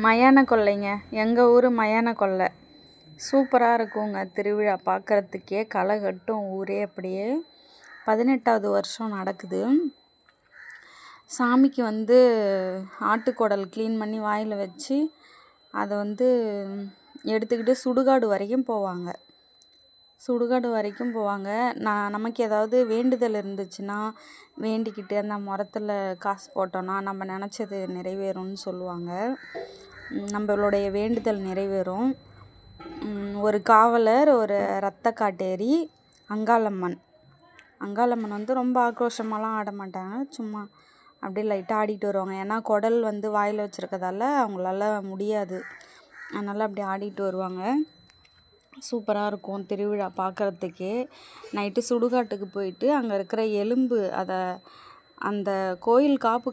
மயான கொல்லைங்க. எங்கள் ஊர் மயான கொல்லை சூப்பராக இருக்குங்க. திருவிழா பார்க்குறதுக்கே களை கட்டும் ஊரே. அப்படியே 18வது வருஷம் நடக்குது. சாமிக்கு ஆட்டுக்குடல் க்ளீன் பண்ணி வாயில் வச்சு அதை எடுத்துக்கிட்டு சுடுகாடு வரைக்கும் போவாங்க. நமக்கு ஏதாவது வேண்டுதல் இருந்துச்சுன்னா வேண்டிக்கிட்டு அந்த முறத்தில் காசு போட்டோன்னா நம்ம நினச்சது நிறைவேறும்னு சொல்லுவாங்க. நம்மளுடைய வேண்டுதல் நிறைவேறும். ஒரு காவலர், ஒரு இரத்த காட்டேரி, அங்காளம்மன் ரொம்ப ஆக்ரோஷமாலாம் ஆட மாட்டாங்க. சும்மா அப்படியே லைட்டாக ஆடிட்டு வருவாங்க. ஏன்னா குடல் வாயில் வச்சுருக்கதால அவங்களால முடியாது. அதனால் அப்படி ஆடிட்டு வருவாங்க. சூப்பராக இருக்கும் திருவிழா பார்க்குறதுக்கே. நைட்டு சுடுகாட்டுக்கு போயிட்டு அங்கே இருக்கிற எலும்பு அந்த கோயில் காப்பு